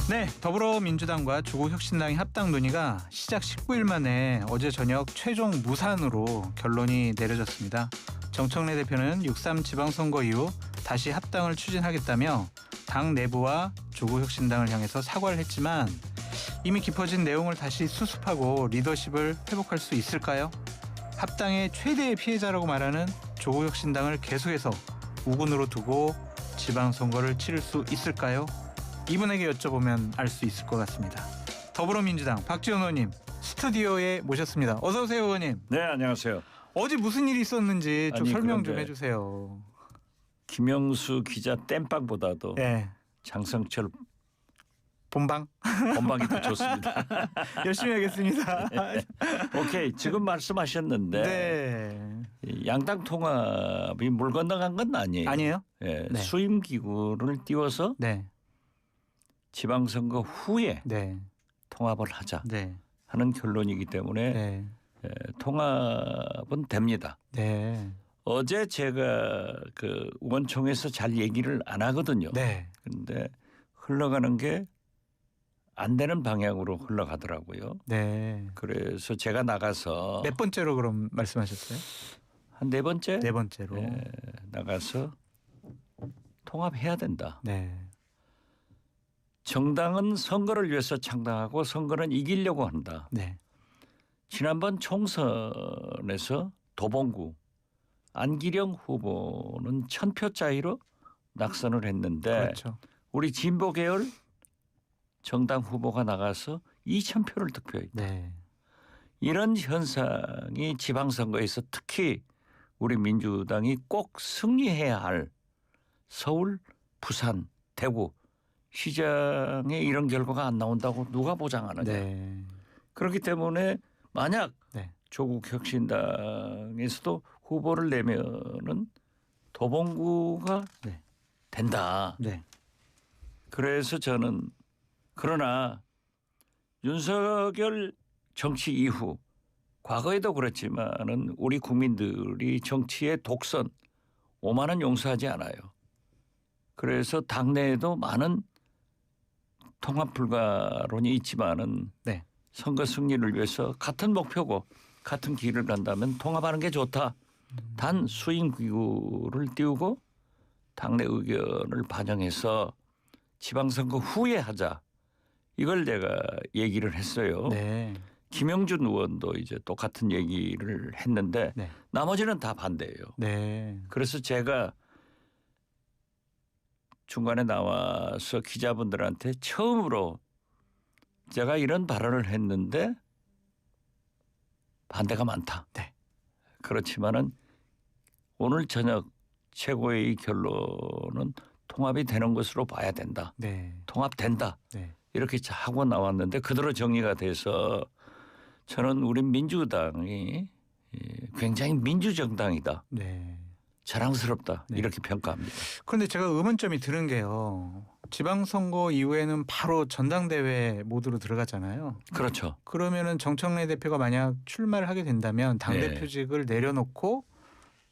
네, 더불어민주당과 조국혁신당의 합당 논의가 시작 19일 만에 어제 저녁 최종 무산으로 결론이 내려졌습니다. 정청래 대표는 6.3 지방선거 이후 다시 합당을 추진하겠다며 당 내부와 조국혁신당을 향해서 사과를 했지만 이미 깊어진 내용을 다시 수습하고 리더십을 회복할 수 있을까요? 합당의 최대의 피해자라고 말하는 조국혁신당을 계속해서 우군으로 두고 지방선거를 치를 수 있을까요? 이분에게 여쭤보면 알 수 있을 것 같습니다. 더불어민주당 박지원 의원님 스튜디오에 모셨습니다. 어서 오세요, 의원님. 네, 안녕하세요. 어제 무슨 일이 있었는지 좀 설명 좀 그런데 해주세요. 김영수 기자 땜빵보다도 네. 장성철 본방 본방이 더 좋습니다. 열심히 하겠습니다. 오케이, 지금 말씀하셨는데 네. 이 양당 통합이 물 건너간 건 아니에요. 아니에요? 예, 네. 수임 기구를 띄워서 네. 지방선거 후에 네. 통합을 하자 네. 하는 결론이기 때문에 네. 통합은 됩니다. 네. 어제 제가 그 의원총회에서 잘 얘기를 안 하거든요. 네. 그런데 흘러가는 게 안 되는 방향으로 흘러가더라고요. 네. 그래서 제가 나가서 몇 번째로 그럼 말씀하셨어요? 한 네 번째 네 번째로. 나가서 통합해야 된다. 네. 정당은 선거를 위해서 창당하고 선거는 이기려고 한다. 네. 지난번 총선에서 도봉구 안기령 후보는 1000표 차이로 낙선을 했는데 그렇죠. 우리 진보 계열 정당 후보가 나가서 2000표를 득표했다. 네. 이런 현상이 지방선거에서 특히 우리 민주당이 꼭 승리해야 할 서울, 부산, 대구 시장에 이런 결과가 안 나온다고 누가 보장하느냐. 네. 그렇기 때문에 만약 네. 조국 혁신당에서도 후보를 내면은 도봉구가 네. 된다. 네. 그래서 저는 그러나 윤석열 정치 이후 과거에도 그렇지만은 우리 국민들이 정치의 독선 오만은 용서하지 않아요. 그래서 당내에도 많은 통합 불가론이 있지만은 네. 선거 승리를 위해서 같은 목표고 같은 길을 간다면 통합하는 게 좋다. 단 수임 기구를 띄우고 당내 의견을 반영해서 지방선거 후에 하자. 이걸 내가 얘기를 했어요. 네. 김영준 의원도 이제 똑같은 얘기를 했는데 네. 나머지는 다 반대예요. 네. 그래서 제가 중간에 나와서 기자분들한테 처음으로 제가 이런 발언을 했는데 반대가 많다. 네. 그렇지만은 오늘 저녁 최고의 결론은 통합이 되는 것으로 봐야 된다. 네. 통합된다. 네. 이렇게 하고 나왔는데 그대로 정리가 돼서 저는 우리 민주당이 굉장히 민주정당이다. 네. 자랑스럽다. 네. 이렇게 평가합니다. 그런데 제가 의문점이 드는 게요. 지방선거 이후에는 바로 전당대회 모드로 들어가잖아요. 그렇죠. 그러면은 정청래 대표가 만약 출마를 하게 된다면 당대표직을 내려놓고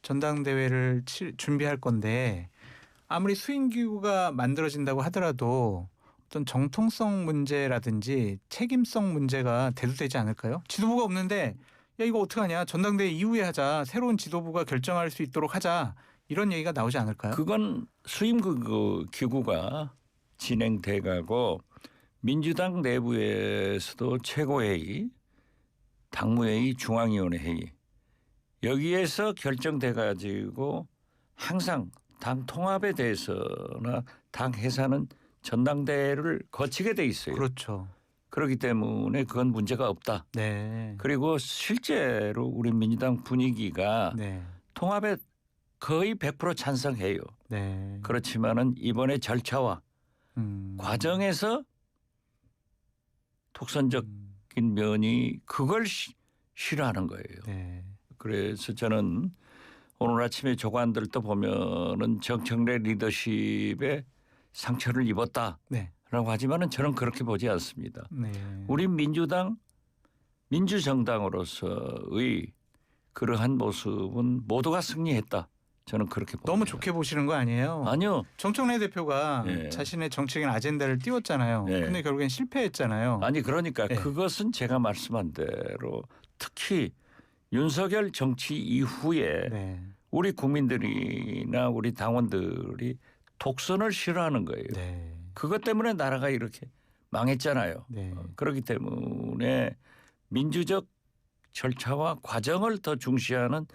전당대회를 준비할 건데 아무리 수임기구가 만들어진다고 하더라도 어떤 정통성 문제라든지 책임성 문제가 대두되지 않을까요? 지도부가 없는데 야 이거 어떡하냐 전당대회 이후에 하자 새로운 지도부가 결정할 수 있도록 하자 이런 얘기가 나오지 않을까요? 그건 수임 기구가 진행돼 가고 민주당 내부에서도 최고회의, 당무회의, 중앙위원회 회의 여기에서 결정돼 가지고 항상 당 통합에 대해서나 당 해산은 전당대회를 거치게 돼 있어요. 그렇죠. 그렇기 때문에 그건 문제가 없다. 네. 그리고 실제로 우리 민주당 분위기가 네. 통합에 거의 100% 찬성해요. 네. 그렇지만은 이번에 절차와 과정에서 독선적인 면이 그걸 싫어하는 거예요. 네. 그래서 저는 오늘 아침에 조간들도 보면은 정청래 리더십에 상처를 입었다라고 네. 하지만은 저는 그렇게 보지 않습니다. 네. 우리 민주당 민주정당으로서의 그러한 모습은 모두가 승리했다. 저는 그렇게 봅니다. 너무 좋게 보시는 거 아니에요? 아니요. 정청래 대표가 예. 자신의 정치적인 아젠다를 띄웠잖아요. 예. 근데 결국엔 실패했잖아요. 아니 그러니까 예. 그것은 제가 말씀한 대로 특히 윤석열 정치 이후에 네. 우리 국민들이나 우리 당원들이 독선을 싫어하는 거예요. 네. 그것 때문에 나라가 이렇게 망했잖아요. 네. 그렇기 때문에 민주적 절차와 과정을 더 중시하는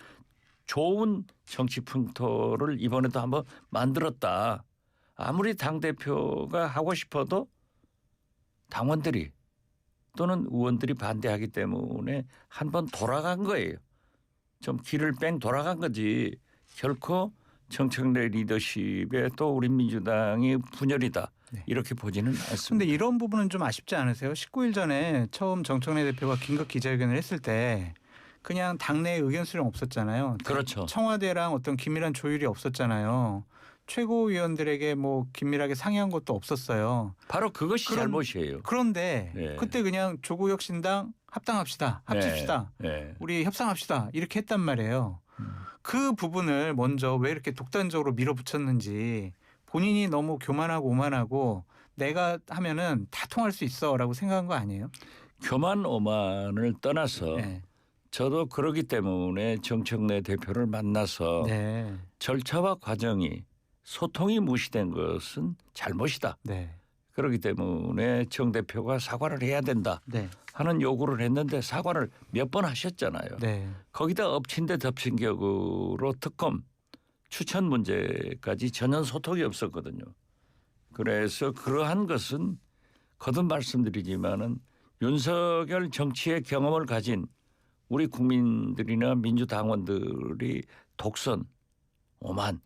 좋은 정치 풍토를 이번에도 한번 만들었다. 아무리 당대표가 하고 싶어도 당원들이 또는 의원들이 반대하기 때문에 한번 돌아간 거예요. 좀 길을 뺑 돌아간 거지 결코 정청래 리더십에 또 우리 민주당이 분열이다. 네. 이렇게 보지는 않습니다. 근데 이런 부분은 좀 아쉽지 않으세요? 19일 전에 처음 정청래 대표가 긴급 기자회견을 했을 때 그냥 당내 의견 수렴 없었잖아요. 그렇죠. 청와대랑 어떤 긴밀한 조율이 없었잖아요. 최고위원들에게 뭐 긴밀하게 상의한 것도 없었어요. 바로 그것이 잘못이에요. 그런데 네. 그때 그냥 조국혁신당 합당합시다. 합칩시다. 네. 우리 협상합시다. 이렇게 했단 말이에요. 그 부분을 먼저 왜 이렇게 독단적으로 밀어붙였는지 본인이 너무 교만하고 오만하고 내가 하면은 다 통할 수 있어라고 생각한 거 아니에요? 교만 오만을 떠나서 네. 저도 그러기 때문에 정청래 대표를 만나서 네. 절차와 과정이 소통이 무시된 것은 잘못이다. 네. 그렇기 때문에 정 대표가 사과를 해야 된다 네. 하는 요구를 했는데 사과를 몇 번 하셨잖아요. 네. 거기다 엎친 데 덮친 격으로 특검 추천 문제까지 전혀 소통이 없었거든요. 그래서 그러한 것은 거듭 말씀드리지만은 윤석열 정치의 경험을 가진 우리 국민들이나 민주당원들이 독선, 오만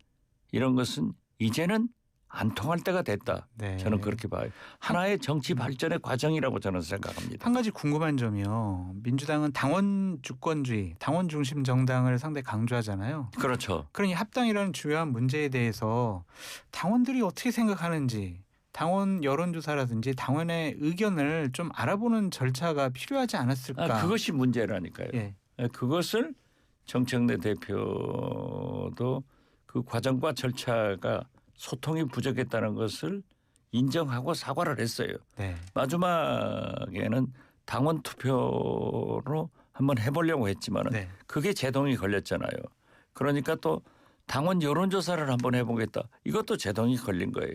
이런 것은 이제는 안 통할 때가 됐다. 네. 저는 그렇게 봐요. 하나의 정치 발전의 과정이라고 저는 생각합니다. 한 가지 궁금한 점이요. 민주당은 당원 주권주의, 당원 중심 정당을 상당히 강조하잖아요. 그렇죠. 그러니 합당이라는 중요한 문제에 대해서 당원들이 어떻게 생각하는지 당원 여론조사라든지 당원의 의견을 좀 알아보는 절차가 필요하지 않았을까? 그것이 문제라니까요. 예. 그것을 정청래 대표도 그 과정과 절차가 소통이 부족했다는 것을 인정하고 사과를 했어요. 네. 마지막에는 당원 투표로 한번 해보려고 했지만 네. 그게 제동이 걸렸잖아요. 그러니까 또 당원 여론조사를 한번 해보겠다. 이것도 제동이 걸린 거예요.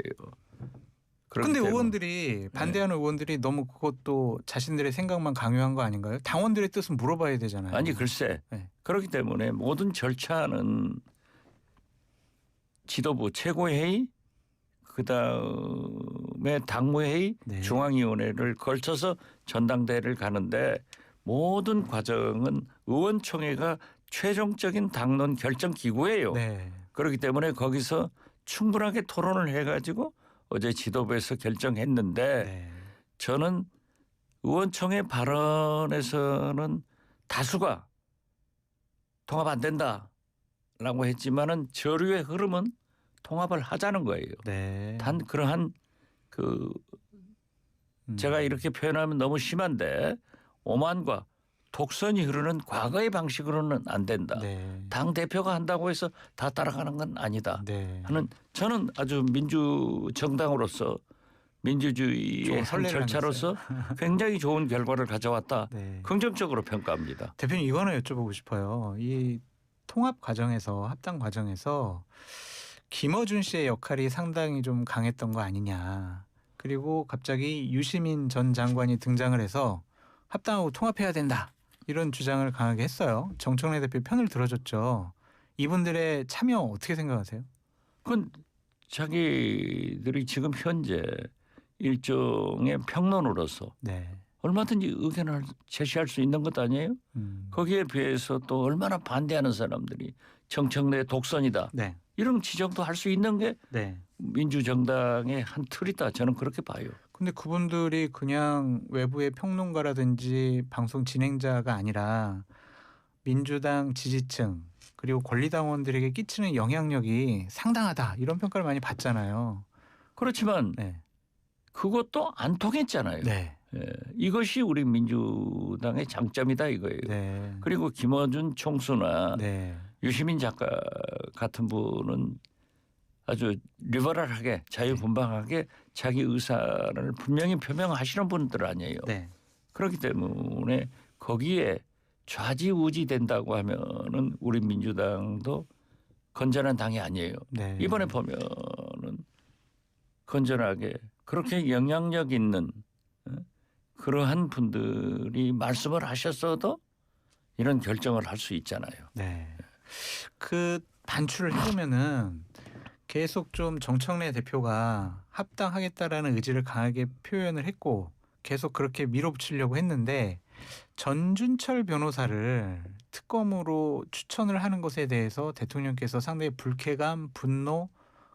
그런데 의원들이 반대하는 의원들이 너무 그것도 자신들의 생각만 강요한 거 아닌가요? 당원들의 뜻은 물어봐야 되잖아요. 아니 글쎄 네. 그렇기 때문에 모든 절차는 지도부 최고회의 그다음에 당무회의 네. 중앙위원회를 걸쳐서 전당대회를 가는데 모든 과정은 의원총회가 최종적인 당론 결정 기구예요. 네. 그렇기 때문에 거기서 충분하게 토론을 해가지고 어제 지도부에서 결정했는데 네. 저는 의원총회 발언에서는 다수가 통합 안 된다라고 했지만은 저류의 흐름은 통합을 하자는 거예요. 네. 단 그러한 그 제가 이렇게 표현하면 너무 심한데 오만과 독선이 흐르는 과거의 방식으로는 안 된다. 네. 당 대표가 한다고 해서 다 따라가는 건 아니다. 네. 하는 저는 아주 민주 정당으로서 민주주의의 좋은 한 선례를 절차로서 굉장히 좋은 결과를 가져왔다. 네. 긍정적으로 평가합니다. 대표님 이거는 여쭤보고 싶어요. 이 통합 과정에서 합당 과정에서 김어준 씨의 역할이 상당히 좀 강했던 거 아니냐. 그리고 갑자기 유시민 전 장관이 등장을 해서 합당하고 통합해야 된다. 이런 주장을 강하게 했어요. 정청래 대표 편을 들어줬죠. 이분들의 참여 어떻게 생각하세요? 그건 자기들이 지금 현재 일종의 평론으로서 네. 얼마든지 의견을 제시할 수 있는 것 아니에요? 거기에 비해서 또 얼마나 반대하는 사람들이 정청래 독선이다. 네. 이런 지적도 할 수 있는 게 네. 민주정당의 한 틀이다. 저는 그렇게 봐요. 근데 그분들이 그냥 외부의 평론가라든지 방송 진행자가 아니라 민주당 지지층 그리고 권리당원들에게 끼치는 영향력이 상당하다. 이런 평가를 많이 받잖아요. 그렇지만 네. 그것도 안 통했잖아요. 네. 이것이 우리 민주당의 장점이다 이거예요. 네. 그리고 김어준 총수나 네. 유시민 작가 같은 분은 아주 리버럴하게 자유분방하게 자기 의사를 분명히 표명하시는 분들 아니에요. 네. 그렇기 때문에 거기에 좌지우지 된다고 하면은 우리 민주당도 건전한 당이 아니에요. 네. 이번에 보면은 건전하게 그렇게 영향력 있는 그러한 분들이 말씀을 하셨어도 이런 결정을 할 수 있잖아요. 네. 그 반출을 해보면은 계속 좀 정청래 대표가 합당하겠다라는 의지를 강하게 표현을 했고 계속 그렇게 밀어붙이려고 했는데 전준철 변호사를 특검으로 추천을 하는 것에 대해서 대통령께서 상당히 불쾌감, 분노,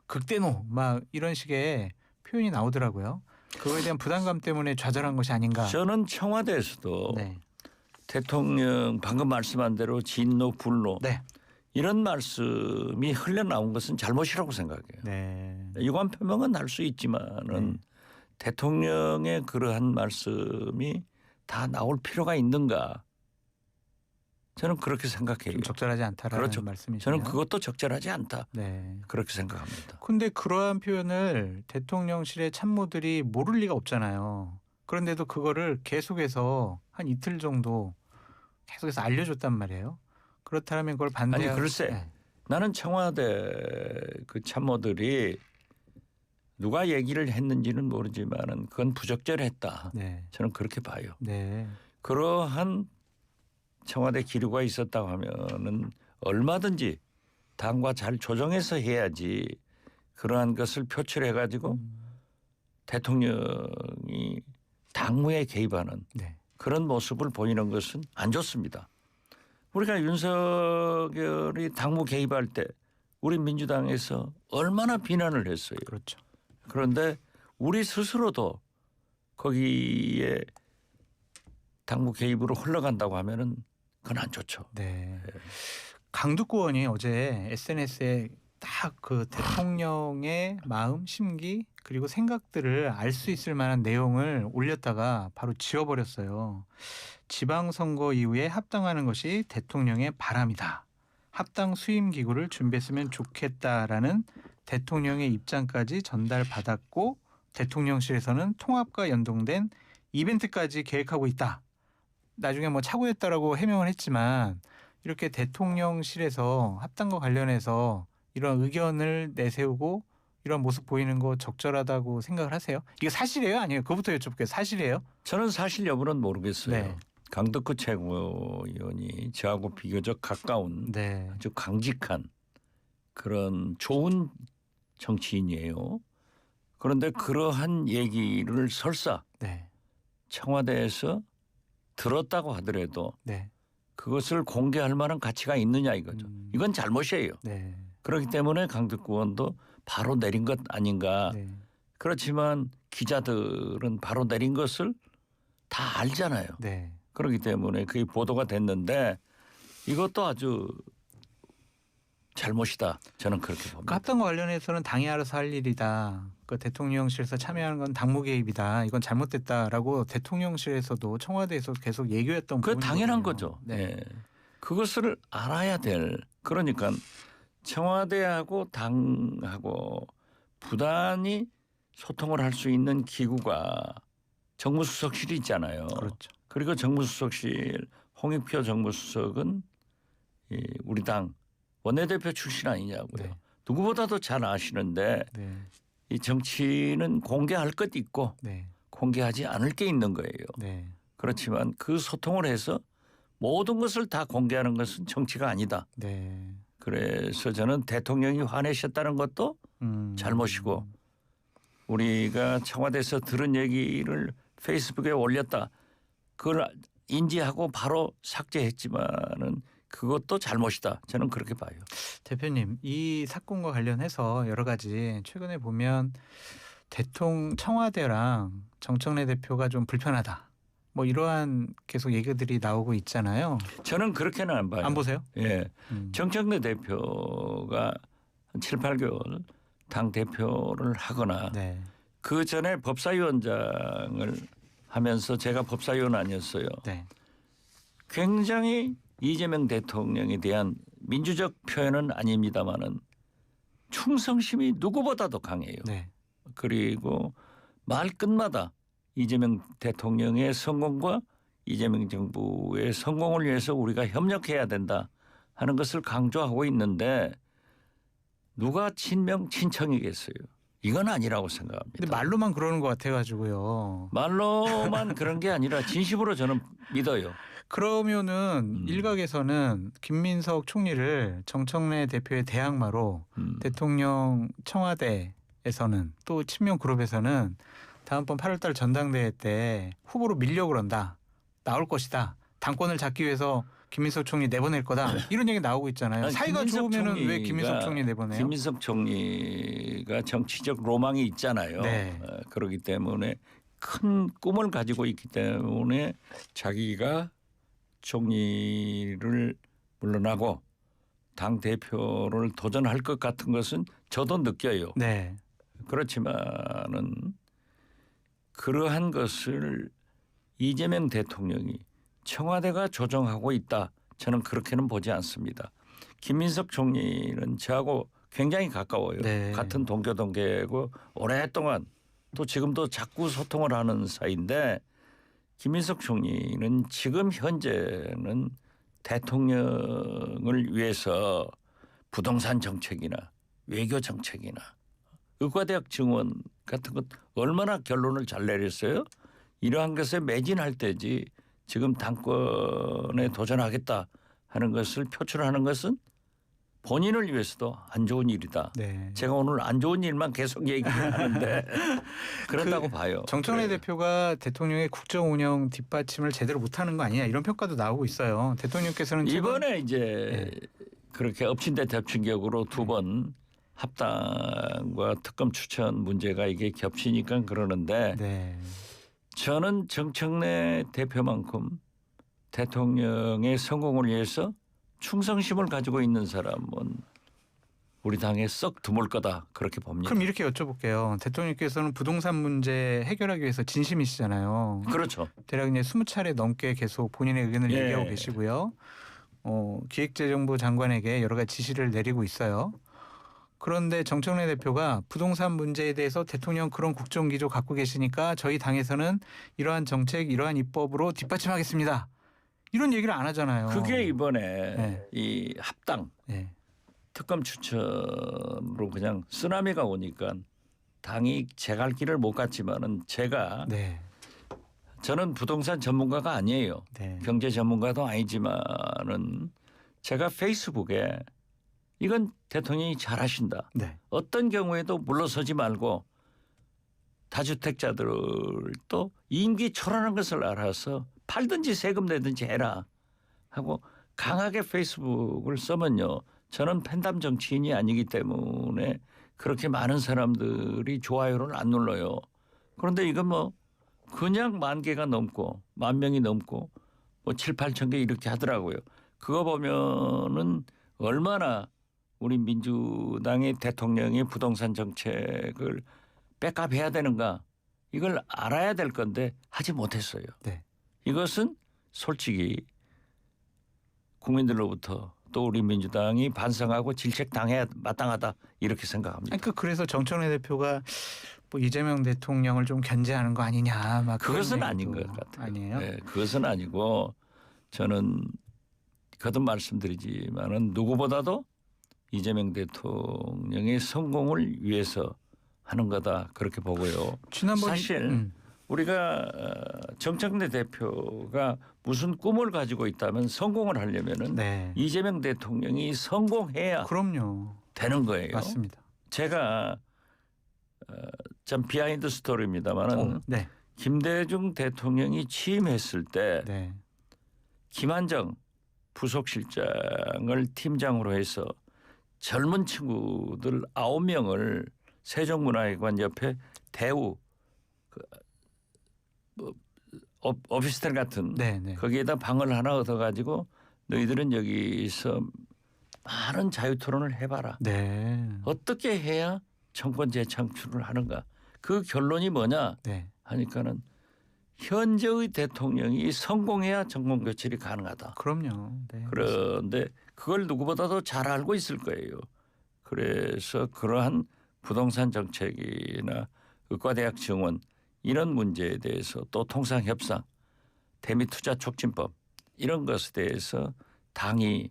극대노 막 이런 식의 표현이 나오더라고요. 그거에 대한 부담감 때문에 좌절한 것이 아닌가. 저는 청와대에서도 네. 대통령 방금 말씀한 대로 진노, 불노 네. 이런 말씀이 흘러나온 것은 잘못이라고 생각해요. 네. 유감 표명은 할 수 있지만은 네. 대통령의 그러한 말씀이 다 나올 필요가 있는가? 저는 그렇게 생각해요. 좀 적절하지 않다라는 그렇죠. 말씀이시네요. 저는 그것도 적절하지 않다. 네. 그렇게 생각합니다. 근데 그러한 표현을 대통령실의 참모들이 모를 리가 없잖아요. 그런데도 그거를 계속해서 한 이틀 정도 계속해서 알려줬단 말이에요. 그렇다면 그걸 반대하고. 아니 글쎄 네. 나는 청와대 그 참모들이 누가 얘기를 했는지는 모르지만은 그건 부적절했다. 네. 저는 그렇게 봐요. 네. 그러한 청와대 기류가 있었다고 하면은 얼마든지 당과 잘 조정해서 해야지 그러한 것을 표출해 가지고 대통령이 당무에 개입하는 네. 그런 모습을 보이는 것은 안 좋습니다. 우리가 윤석열이 당무 개입할 때 우리 민주당에서 얼마나 비난을 했어요. 그렇죠. 그런데 우리 스스로도 거기에 당무 개입으로 흘러간다고 하면은 그건 안 좋죠. 네. 강두구 의원이 어제 SNS에 딱 그 대통령의 마음, 심기 그리고 생각들을 알 수 있을 만한 내용을 올렸다가 바로 지워버렸어요. 지방선거 이후에 합당하는 것이 대통령의 바람이다. 합당 수임 기구를 준비했으면 좋겠다라는 대통령의 입장까지 전달받았고 대통령실에서는 통합과 연동된 이벤트까지 계획하고 있다. 나중에 뭐 착오했다라고 해명을 했지만 이렇게 대통령실에서 합당과 관련해서 이런 의견을 내세우고 이런 모습 보이는 거 적절하다고 생각을 하세요? 이게 사실이에요? 아니에요? 그거부터 여쭤볼게요. 사실이에요? 저는 사실 여부는 모르겠어요. 네. 강덕구 최고위원이 저하고 비교적 가까운 네. 아주 강직한 그런 좋은 정치인이에요. 그런데 그러한 얘기를 설사 네. 청와대에서 들었다고 하더라도 네. 그것을 공개할 만한 가치가 있느냐 이거죠. 이건 잘못이에요. 네. 그렇기 때문에 강덕구 의원도 바로 내린 것 아닌가. 네. 그렇지만 기자들은 바로 내린 것을 다 알잖아요. 네. 그렇기 때문에 그게 보도가 됐는데 이것도 아주 잘못이다. 저는 그렇게 봅니다. 그 합당과 관련해서는 당이 알아서 할 일이다. 그 대통령실에서 참여하는 건 당무 개입이다. 이건 잘못됐다라고 대통령실에서도 청와대에서 계속 얘기했던 그 부분이거든요. 당연한 거죠. 네. 네. 그것을 알아야 될. 그러니까 청와대하고 당하고 부단히 소통을 할 수 있는 기구가 정무수석실이 있잖아요. 그렇죠. 그리고 정무수석실 홍익표 정무수석은 우리 당 원내대표 출신 아니냐고요. 네. 누구보다도 잘 아시는데 네. 이 정치는 공개할 것 있고 네. 공개하지 않을 게 있는 거예요. 네. 그렇지만 그 소통을 해서 모든 것을 다 공개하는 것은 정치가 아니다. 네. 그래서 저는 대통령이 화내셨다는 것도 잘못이고 우리가 청와대에서 들은 얘기를 페이스북에 올렸다. 그걸 인지하고 바로 삭제했지만은 그것도 잘못이다. 저는 그렇게 봐요. 대표님, 이 사건과 관련해서 여러 가지 최근에 보면 청와대랑 정청래 대표가 좀 불편하다. 뭐 이러한 계속 얘기들이 나오고 있잖아요. 저는 그렇게는 안 봐요. 안 보세요? 예. 정청래 대표가 한 7, 8개월 당 대표를 하거나 네. 그 전에 법사위원장을 하면서 제가 법사위원 아니었어요. 네. 굉장히 이재명 대통령에 대한 민주적 표현은 아닙니다마는 충성심이 누구보다도 강해요. 네. 그리고 말 끝마다 이재명 대통령의 성공과 이재명 정부의 성공을 위해서 우리가 협력해야 된다 하는 것을 강조하고 있는데 누가 친명 친청이겠어요. 이건 아니라고 생각합니다. 근데 말로만 그러는 것 같아가지고요. 말로만 그런 게 아니라 진심으로 저는 믿어요. 그러면은 일각에서는 김민석 총리를 정청래 대표의 대항마로 대통령 청와대에서는 또 친명 그룹에서는 다음번 8월달 전당대회 때 후보로 밀려고 그런다. 나올 것이다. 당권을 잡기 위해서 김민석 총리 내보낼 거다. 이런 얘기 나오고 있잖아요. 아니, 사이가 김민석 좋으면은 왜 총리가- 김민석 총리 내보내요? 김민석 총리가 정치적 로망이 있잖아요. 네. 그렇기 때문에 큰 꿈을 가지고 있기 때문에 자기가 총리를 물러나고 당 대표를 도전할 것 같은 것은 저도 느껴요. 네. 그렇지만은 그러한 것을 이재명 대통령이 청와대가 조정하고 있다. 저는 그렇게는 보지 않습니다. 김민석 총리는 저하고 굉장히 가까워요. 네. 같은 동교동계고 오랫동안 또 지금도 자꾸 소통을 하는 사이인데 김민석 총리는 지금 현재는 대통령을 위해서 부동산 정책이나 외교 정책이나 의과대학 증원 같은 것 얼마나 결론을 잘 내렸어요. 이러한 것에 매진할 때지 지금 당권에 도전하겠다 하는 것을 표출하는 것은 본인을 위해서도 안 좋은 일이다. 네. 제가 오늘 안 좋은 일만 계속 얘기하는데 그렇다고 봐요. 정청래 그래요. 대표가 대통령의 국정 운영 뒷받침을 제대로 못하는 거 아니냐 이런 평가도 나오고 있어요. 대통령께서는 이번에 이제 그렇게 엎친데 덮친 격으로 두 번 합당과 특검 추천 문제가 이게 겹치니까 그러는데 네. 저는 정청래 대표만큼 대통령의 성공을 위해서 충성심을 가지고 있는 사람은 우리 당에 썩 드물 거다 그렇게 봅니다. 그럼 이렇게 여쭤볼게요. 대통령께서는 부동산 문제 해결하기 위해서 진심이시잖아요. 그렇죠. 대략 이제 20차례 넘게 계속 본인의 의견을 예. 얘기하고 계시고요. 기획재정부 장관에게 여러 가지 지시를 내리고 있어요. 그런데 정청래 대표가 부동산 문제에 대해서 대통령 그런 국정 기조 갖고 계시니까 저희 당에서는 이러한 정책, 이러한 입법으로 뒷받침하겠습니다. 이런 얘기를 안 하잖아요. 그게 이번에 네. 이 합당 네. 특검 추천으로 그냥 쓰나미가 오니까 당이 제 갈 길을 못 갔지만은 제가 네. 저는 부동산 전문가가 아니에요. 네. 경제 전문가도 아니지만은 제가 페이스북에 이건 대통령이 잘하신다. 네. 어떤 경우에도 물러서지 말고 다주택자들도 임기 초래하는 것을 알아서 팔든지 세금 내든지 해라 하고 강하게 페이스북을 쓰면요. 저는 팬덤 정치인이 아니기 때문에 그렇게 많은 사람들이 좋아요를 안 눌러요. 그런데 이건 뭐 그냥 10,000개가 넘고 10,000명이 넘고 뭐 7, 8천 개 이렇게 하더라고요. 그거 보면은 얼마나 우리 민주당의 대통령의 부동산 정책을 백업해야 되는가 이걸 알아야 될 건데 하지 못했어요. 네. 이것은 솔직히 국민들로부터 또 우리 민주당이 반성하고 질책당해야 마땅하다 이렇게 생각합니다. 그래서 정청래 대표가 뭐 이재명 대통령을 좀 견제하는 거 아니냐 막 그런 그것은 얘기도 아닌 것 같아요. 아니에요? 네, 그것은 아니고 저는 거듭 말씀드리지만은 누구보다도 이재명 대통령의 성공을 위해서 하는 거다 그렇게 보고요. 지난번 사실 우리가 정청래 대표가 무슨 꿈을 가지고 있다면 성공을 하려면은 네. 이재명 대통령이 성공해야 그럼요. 되는 거예요. 맞습니다. 제가 참 비하인드 스토리입니다만은 네. 김대중 대통령이 취임했을 때 네. 김한정 부속실장을 팀장으로 해서 젊은 친구들 9명을 세종문화회관 옆에 대우 오피스텔 같은 네. 네. 거기에다 방을 하나 얻어가지고 너희들은 여기서 많은 자유토론을 해봐라. 네. 어떻게 해야 정권 재창출을 하는가. 그 결론이 뭐냐 네. 하니까는 현재의 대통령이 성공해야 정권 교체가 가능하다. 그럼요. 네. 그런데 그걸 누구보다도 잘 알고 있을 거예요. 그래서 그러한 부동산 정책이나 의과대학 증원 이런 문제에 대해서 또 통상협상, 대미투자촉진법 이런 것에 대해서 당이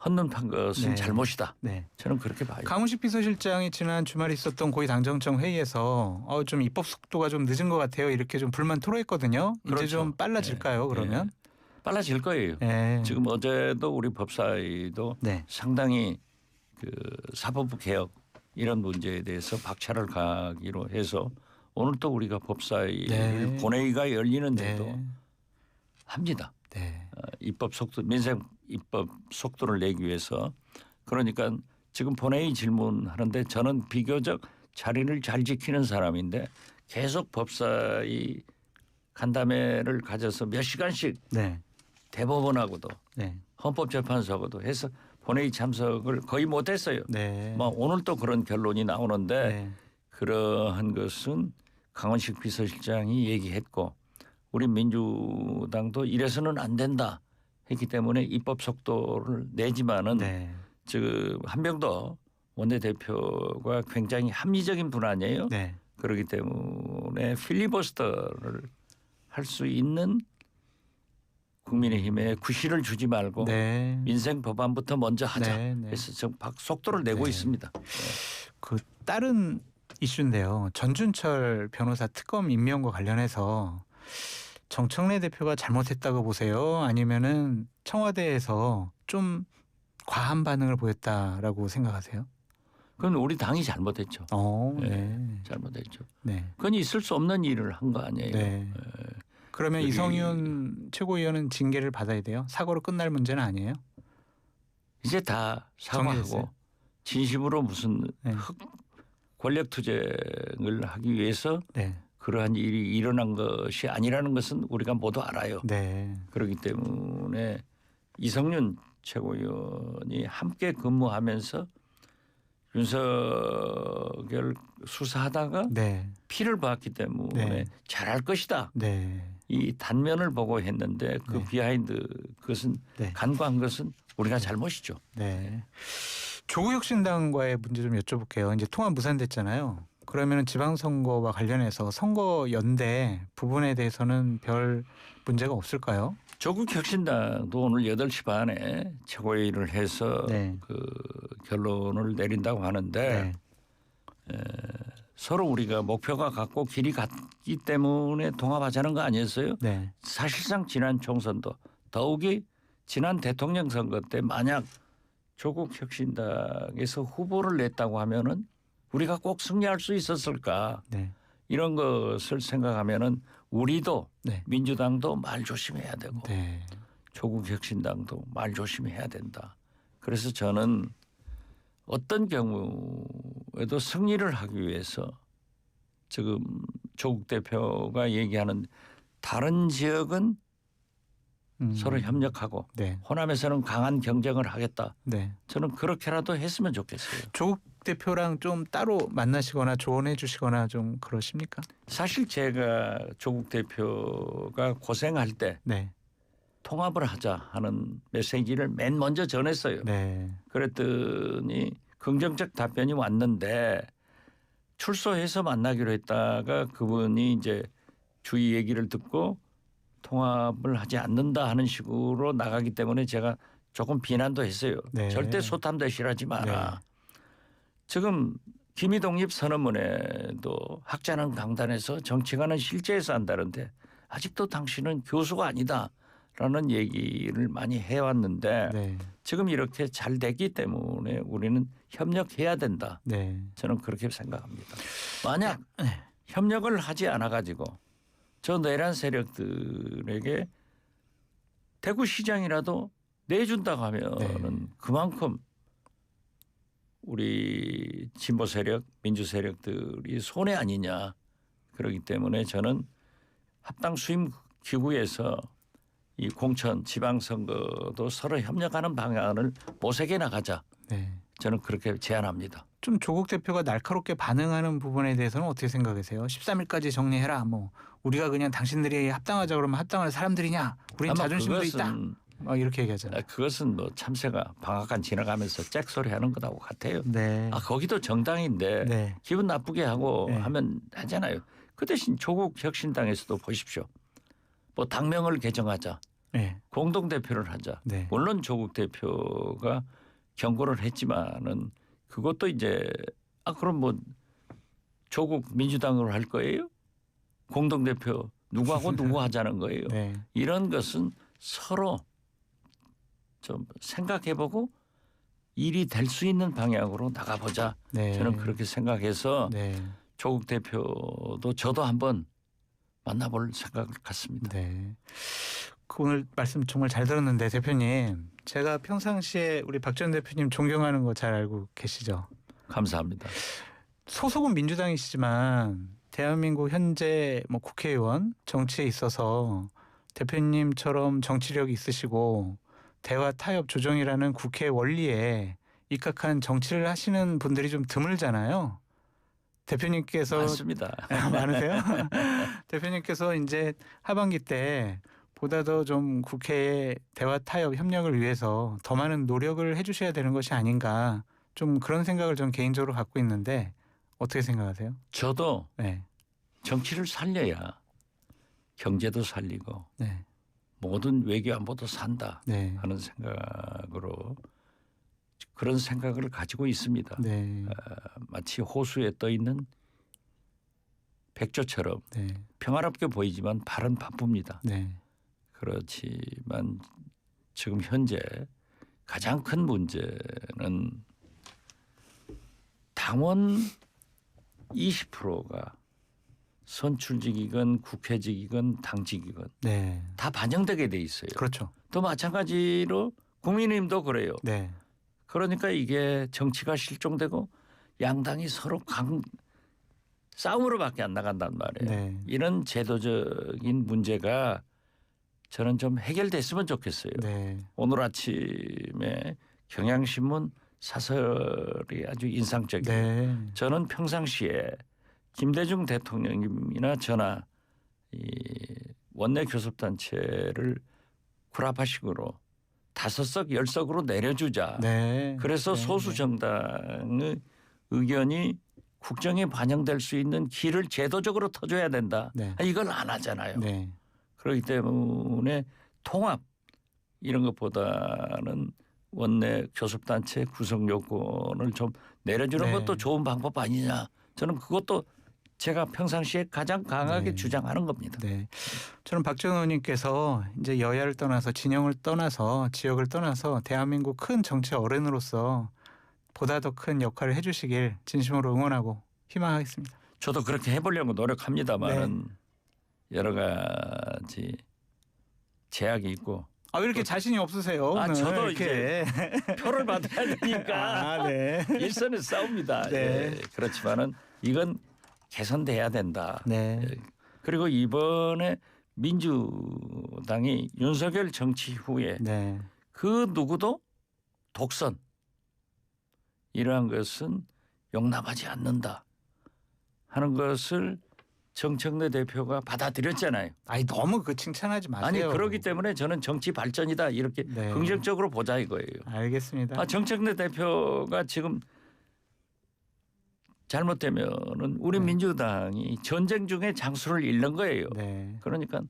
헌납한 것은 네. 잘못이다. 네. 저는 그렇게 봐요. 강훈식 비서실장이 지난 주말에 있었던 고위 당정청 회의에서 좀 입법 속도가 좀 늦은 것 같아요. 이렇게 좀 불만 토로했거든요. 그렇죠. 이제 좀 빨라질까요? 예. 그러면? 빨라질 거예요. 예. 지금 어제도 우리 법사위도 네. 상당히 그 사법부 개혁 이런 문제에 대해서 박차를 가기로 해서 오늘 또 우리가 법사위를 네. 본회의가 열리는데도 네. 합니다. 네. 입법 속도 민생 입법 속도를 내기 위해서 그러니까 지금 본회의 질문하는데 저는 비교적 자리를 잘 지키는 사람인데 계속 법사위 간담회를 가져서 몇 시간씩 네. 대법원하고도 네. 헌법재판소하고도 해서 본회의 참석을 거의 못했어요. 네. 뭐 오늘 또 그런 결론이 나오는데 네. 그러한 것은 강원식 비서실장이 얘기했고 우리 민주당도 이래서는 안 된다 했기 때문에 입법 속도를 내지만은 네. 지금 한병도 원내대표가 굉장히 합리적인 분 아니에요. 네. 그렇기 때문에 필리버스터를 할 수 있는 국민의힘에 구실을 주지 말고 네. 민생 법안부터 먼저 하자 네. 네. 해서 지금 속도를 내고 네. 있습니다. 그 다른 이슈인데요. 전준철 변호사 특검 임명과 관련해서 정청래 대표가 잘못했다고 보세요? 아니면은 청와대에서 좀 과한 반응을 보였다라고 생각하세요? 그건 우리 당이 잘못했죠. 네. 잘못했죠. 네. 그건 있을 수 없는 일을 한 거 아니에요. 네. 그러면 여기- 이성윤 최고위원은 징계를 받아야 돼요? 사고로 끝날 문제는 아니에요? 이제 다 사과하고 정리됐어요? 진심으로 무슨 네. 권력 투쟁을 하기 위해서 네. 그러한 일이 일어난 것이 아니라는 것은 우리가 모두 알아요. 네. 그렇기 때문에 이성윤 최고위원이 함께 근무하면서 윤석열 수사하다가 네. 피를 봤기 때문에 네. 잘할 것이다. 네. 이 단면을 보고 했는데 그 네. 비하인드 그것은 네. 간과한 것은 우리가 잘못이죠. 네. 조국혁신당과의 문제 좀 여쭤볼게요. 이제 통합 무산됐잖아요. 그러면 지방선거와 관련해서 선거 연대 부분에 대해서는 별 문제가 없을까요? 조국혁신당도 오늘 8시 반에 최고회의를 해서 네. 그 결론을 내린다고 하는데 네. 서로 우리가 목표가 같고 길이 같기 때문에 통합하자는 거 아니었어요? 네. 사실상 지난 총선도 더욱이 지난 대통령 선거 때 만약 조국혁신당에서 후보를 냈다고 하면은 우리가 꼭 승리할 수 있었을까 네. 이런 것을 생각하면은 우리도 네. 민주당도 말 조심해야 되고 네. 조국혁신당도 말 조심해야 된다. 그래서 저는 어떤 경우에도 승리를 하기 위해서 지금 조국 대표가 얘기하는 다른 지역은 서로 협력하고 네. 호남에서는 강한 경쟁을 하겠다. 네. 저는 그렇게라도 했으면 좋겠어요. 조국 대표랑 좀 따로 만나시거나 조언해 주시거나 좀 그러십니까? 사실 제가 조국 대표가 고생할 때 네. 통합을 하자 하는 메시지를 맨 먼저 전했어요. 네. 그랬더니 긍정적 답변이 왔는데 출소해서 만나기로 했다가 그분이 이제 주위 얘기를 듣고 통합을 하지 않는다 하는 식으로 나가기 때문에 제가 조금 비난도 했어요. 네. 절대 소탐대실하지 마라. 지금 기미독립 선언문에도 학자는 강단에서 정치가는 실제에서 한다는데 아직도 당신은 교수가 아니다라는 얘기를 많이 해왔는데 네. 지금 이렇게 잘 됐기 때문에 우리는 협력해야 된다. 네. 저는 그렇게 생각합니다. 만약 협력을 하지 않아 가지고 저 내란 세력들에게 대구시장이라도 내준다고 하면은 그만큼 우리 진보 세력, 민주 세력들이 손해 아니냐. 그렇기 때문에 저는 합당 수임 기구에서 이 공천 지방선거도 서로 협력하는 방안을 모색해 나가자. 네. 저는 그렇게 제안합니다. 좀 조국 대표가 날카롭게 반응하는 부분에 대해서는 어떻게 생각하세요? 13일까지 정리해라. 뭐 우리가 그냥 당신들이 합당하자 그러면 합당할 사람들이냐? 우린 아마 자존심도 있다. 그것은 막 이렇게 얘기하잖아요. 그것은 뭐 참새가 방앗간 지나가면서 잭소리 하는 것하고 같아요. 네. 거기도 정당인데 네. 기분 나쁘게 하고 네. 하면 하잖아요. 그 대신 조국 혁신당에서도 보십시오. 뭐 당명을 개정하자, 네. 공동 대표를 하자. 네. 물론 조국 대표가 경고를 했지만은 그것도 이제 그럼 뭐 조국 민주당으로 할 거예요? 공동 대표 누구하고 누구 하자는 거예요. 네. 이런 것은 서로 좀 생각해보고 일이 될 수 있는 방향으로 나가보자. 네. 저는 그렇게 생각해서 네. 조국 대표도 저도 한번 만나볼 생각을 갖습니다. 네. 오늘 말씀 정말 잘 들었는데 대표님, 제가 평상시에 우리 박 전 대표님 존경하는 거 잘 알고 계시죠? 감사합니다. 소속은 민주당이시지만 대한민국 현재 뭐 국회의원 정치에 있어서 대표님처럼 정치력이 있으시고 대화 타협 조정이라는 국회 원리에 입각한 정치를 하시는 분들이 좀 드물잖아요. 대표님께서 맞습니다. 많으세요? 대표님께서 이제 하반기 때 보다 더 좀 국회의 대화 타협 협력을 위해서 더 많은 노력을 해주셔야 되는 것이 아닌가, 좀 그런 생각을 전 개인적으로 갖고 있는데 어떻게 생각하세요? 저도 네, 정치를 살려야 경제도 살리고 네, 모든 외교 안보도 산다 네, 하는 생각으로 그런 생각을 가지고 있습니다. 네, 마치 호수에 떠 있는 백조처럼 네, 평화롭게 보이지만 발은 바쁩니다. 네, 그렇지만 지금 현재 가장 큰 문제는 당원 20%가 선출직이건 국회직이건 당직이건 네, 다 반영되게 돼 있어요. 그렇죠. 또 마찬가지로 국민의힘도 그래요. 네, 그러니까 이게 정치가 실종되고 양당이 서로 싸움으로밖에 안 나간단 말이에요. 네, 이런 제도적인 문제가 저는 좀 해결됐으면 좋겠어요. 네, 오늘 아침에 경향신문 사설이 아주 인상적이에요. 네, 저는 평상시에 김대중 대통령님이나 저나 이 원내 교섭단체를 구라파식으로 5석 10석으로 내려주자. 네. 그래서 네, 소수 네. 정당의 의견이 국정에 반영될 수 있는 길을 제도적으로 터줘야 된다. 네. 이걸 안 하잖아요. 네, 그렇기 때문에 통합 이런 것보다는 원내 교섭단체 구성 요건을 좀 내려주는 네. 것도 좋은 방법 아니냐. 저는 그것도 제가 평상시에 가장 강하게 네. 주장하는 겁니다. 네. 저는 박 전 의원님께서 이제 여야를 떠나서 진영을 떠나서 지역을 떠나서 대한민국 큰 정치 어른으로서 보다 더 큰 역할을 해주시길 진심으로 응원하고 희망하겠습니다. 저도 그렇게 해보려고 노력합니다만은 네. 여러 가지 제약이 있고 아, 왜 이렇게 자신이 없으세요? 오늘 저도 이렇게. 표를 받아야 되니까 아, 네. 일선에 싸웁니다. 네. 예. 그렇지만은 이건 개선돼야 된다. 네. 예. 그리고 이번에 민주당이 윤석열 정치 후에 네. 그 누구도 독선 이러한 것은 용납하지 않는다 하는 것을 정청래 대표가 받아들였잖아요. 아니, 너무 그 칭찬하지 마세요. 아니 그렇기 때문에 저는 정치 발전이다 이렇게 네. 긍정적으로 보자 이거예요. 알겠습니다. 정청래 대표가 지금 잘못되면은 우리 네. 민주당이 전쟁 중에 장수를 잃는 거예요. 네. 그러니까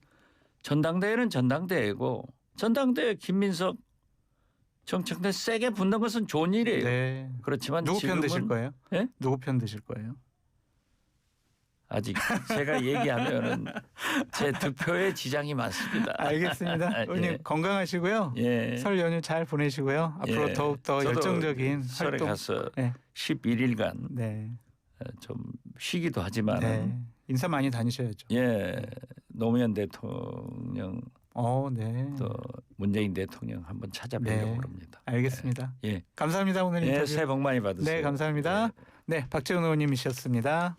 전당대회는 전당대회고 전당대회 김민석 정청래 세게 붙는 것은 좋은 일이에요. 네. 그렇지만 누구 편 지금은 드실 거예요? 예? 누구 편 드실 거예요? 아직 제가 얘기하면은 제 득표에 지장이 많습니다. 알겠습니다. 의원님 예. 건강하시고요. 예. 설 연휴 잘 보내시고요. 앞으로 예. 더욱 더 저도 열정적인 설에 활동. 가서 네. 11일간 네. 좀 쉬기도 하지만 네. 인사 많이 다니셔야죠. 예 노무현 대통령 네. 또 문재인 대통령 한번 찾아뵈려고 네. 합니다. 알겠습니다. 예, 감사합니다. 오늘 예 인터뷰. 새해 복 많이 받으세요. 네, 감사합니다. 네, 박재훈 의원님이셨습니다.